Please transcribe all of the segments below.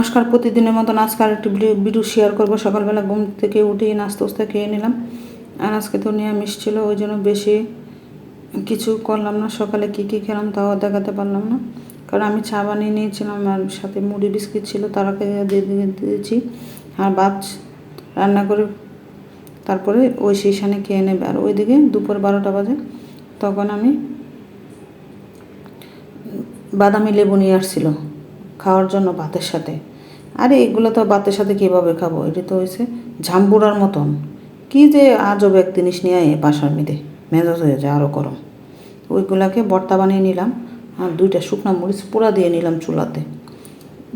নমস্কার, প্রতিদিনের মতন আজকে আরেকটি ভিডিও শেয়ার করবো। সকালবেলা ঘুম থেকে উঠে নাস্তা খেয়ে নিলাম। আর আজকে তো নিরামিষ ছিল, ওই জন্য বেশি কিছু করলাম না। সকালে কী খেলাম তাও দেখাতে পারলাম না, কারণ আমি চা বানিয়ে নিয়েছিলাম আর সাথে মুড়ি বিস্কিট ছিল, তারাকে দিয়ে দিয়েছি। আর ভাত রান্না করে তারপরে ওই সেইখানে খেয়ে নেবে। আর ওইদিকে দুপুর 12টা বাজে, তখন আমি বাদামি লেবু নিয়ে আসছিল খাওয়ার জন্য ভাতের সাথে। আরে এগুলো তো ভাতের সাথে কীভাবে খাবো? এটা তো হয়েছে ঝাম্বুরার মতন। কী যে আজব এক জিনিস নিয়ে বাসার মেয়েদের মেজাজ হয়ে যায় আরও গরম। ওইগুলাকে ভর্তা বানিয়ে নিলাম আর 2টা শুকনো মরিচ পোড়া দিয়ে নিলাম চুলাতে,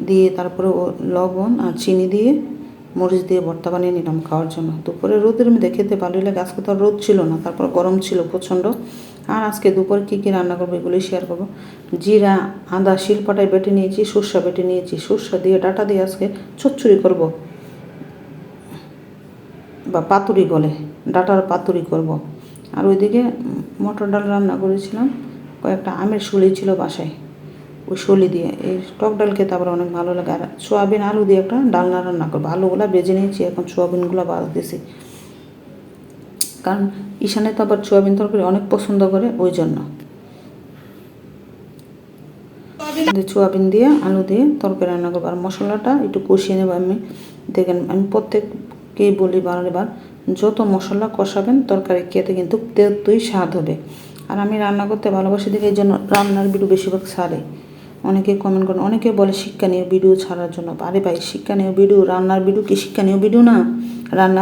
দিয়ে তারপরে লবণ আর চিনি দিয়ে মরিচ দিয়ে ভর্তা বানিয়ে নিলাম খাওয়ার জন্য। দুপুরে রোদের মধ্যে খেতে ভালোই লাগে। আজকে তো আর রোদ ছিল না, তারপর গরম ছিল প্রচণ্ড। আর আজকে দুপুরে কী রান্না করবো এগুলোই শেয়ার করবো। জিরা আদা শিলপাটায় বেটে নিয়েছি, সর্ষা বেটে নিয়েছি, সর্ষা দিয়ে ডাটা দিয়ে আজকে চচ্চড়ি করব, বা পাতুরি বলে, ডাটার পাতুরি করব। আর ওইদিকে মটর ডাল রান্না করেছিলাম, কয়েকটা আমের শুলি ছিল বাসায়, ওই শলি দিয়ে এই টক ডাল খেতে আবার অনেক ভালো লাগে। আর সোয়াবিন আলু দিয়ে একটা ডালনা রান্না করবো। আলুগুলা বেজে নিয়েছি, এখন সোয়াবিনগুলো বাজতেছি, কারণ ঈশানে তো আবার সোয়াবিন তরকারি অনেক পছন্দ করে, ওই জন্য সোয়াবিন দিয়ে আলু দিয়ে তরকারি রান্না করবো। আর মশলাটা একটু কষিয়ে নেবো আমি। দেখেন, আমি প্রত্যেককেই বলি বারবার, যত মশলা কষাবেন তরকারি খেতে কিন্তু ততই স্বাদ হবে। আর আমি রান্না করতে ভালোবাসি দেখে এই জন্য রান্নার ভিডিও বেশিরভাগ ছাড়ে। অনেকে কমেন্ট করেন, অনেকে বলে শিক্ষণীয় ভিডিও ছাড়ার জন্য। আরে ভাই, শিক্ষণীয় ভিডিও, রান্নার ভিডিও কি শিক্ষণীয় ভিডিও না?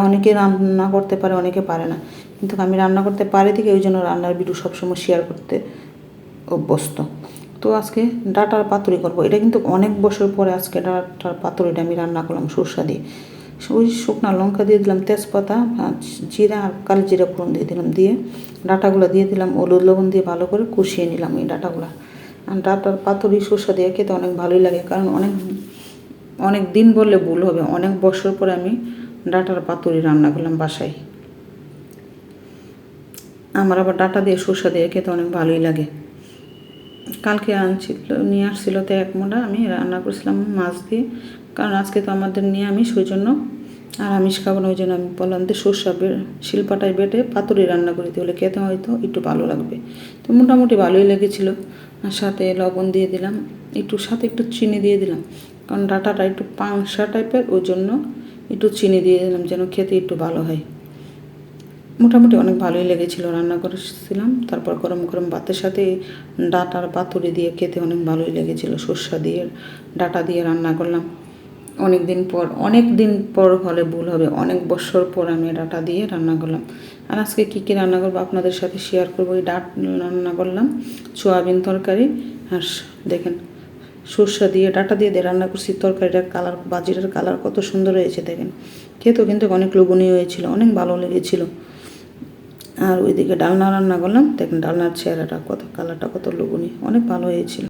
অনেকে রান্না করতে পারে, অনেকে পারে না, কিন্তু আমি রান্না করতে পারি থেকে ওই জন্য রান্নার ভিডিও সবসময় শেয়ার করতে অভ্যস্ত। তো আজকে ডাটার পাতুরি করবো। এটা কিন্তু অনেক বছর পরে আজকে ডাটার পাতুরিটা আমি রান্না করলাম সরষা দিয়ে। ওই শুকনো লঙ্কা দিয়ে দিলাম, তেজপাতা, জিরা আর কালো জিরা ফোড়ন দিয়ে দিলাম, দিয়ে ডাটাগুলো দিয়ে দিলাম, হলুদ লবণ দিয়ে ভালো করে কষিয়ে নিলাম এই ডাটাগুলো। আর ডাটার পাতুরি সরষা দিয়ে খেতে অনেক ভালোই লাগে, কারণ অনেক দিন বললে ভুল হবে, অনেক বছর পরে আমি ডাটার পাতুরি রান্না করলাম বাসায়। আমার আবার ডাটা দিয়ে সরষা দিয়ে খেতে অনেক ভালোই লাগে। কালকে নিয়ে আসছিল তো 1 মোটা, আমি রান্না করেছিলাম মাছ দিয়ে, কারণ আজকে তো আমাদের নিরামিষ, ওই জন্য আর আমিষ খাবো না, ওই জন্য আমি বললাম যে সরষা শিলপাটায় বেটে পাতুরি রান্না করে দিলে খেতে হয়তো একটু ভালো লাগবে। তো মোটামুটি ভালোই লেগেছিলো। আর সাথে লবণ দিয়ে দিলাম, সাথে একটু চিনি দিয়ে দিলাম, কারণ ডাটাটা একটু পাংশা টাইপের, ওই জন্য একটু চিনি দিয়ে দিলাম যেন খেতে একটু ভালো হয়। মোটামুটি অনেক ভালোই লেগেছিলো, রান্না করেছিলাম। তারপর গরম গরম ভাতের সাথে ডাটার পাতুরি দিয়ে খেতে অনেক ভালোই লেগেছিলো। সর্ষা দিয়ে ডাটা দিয়ে রান্না করলাম অনেক দিন পর হলে ভুল হবে, অনেক বছর পর আমি ডাটা দিয়ে রান্না করলাম। আর আজকে কী রান্না করবো আপনাদের সাথে শেয়ার করবো। এই রান্না করলাম সোয়াবিন তরকারি। আর দেখেন, সর্ষা দিয়ে ডাটা দিয়ে রান্না করছি তরকারিটার কালার, বাজিটার কালার কত সুন্দর হয়েছে দেখেন। খেতেও কিন্তু অনেক লোভনীয় হয়েছিল, অনেক ভালো লেগেছিলো। আর ওইদিকে ডালনা রান্না করলাম, দেখেন ডালনার চেহারাটা কালারটা কত লোভনীয়, অনেক ভালো হয়েছিল।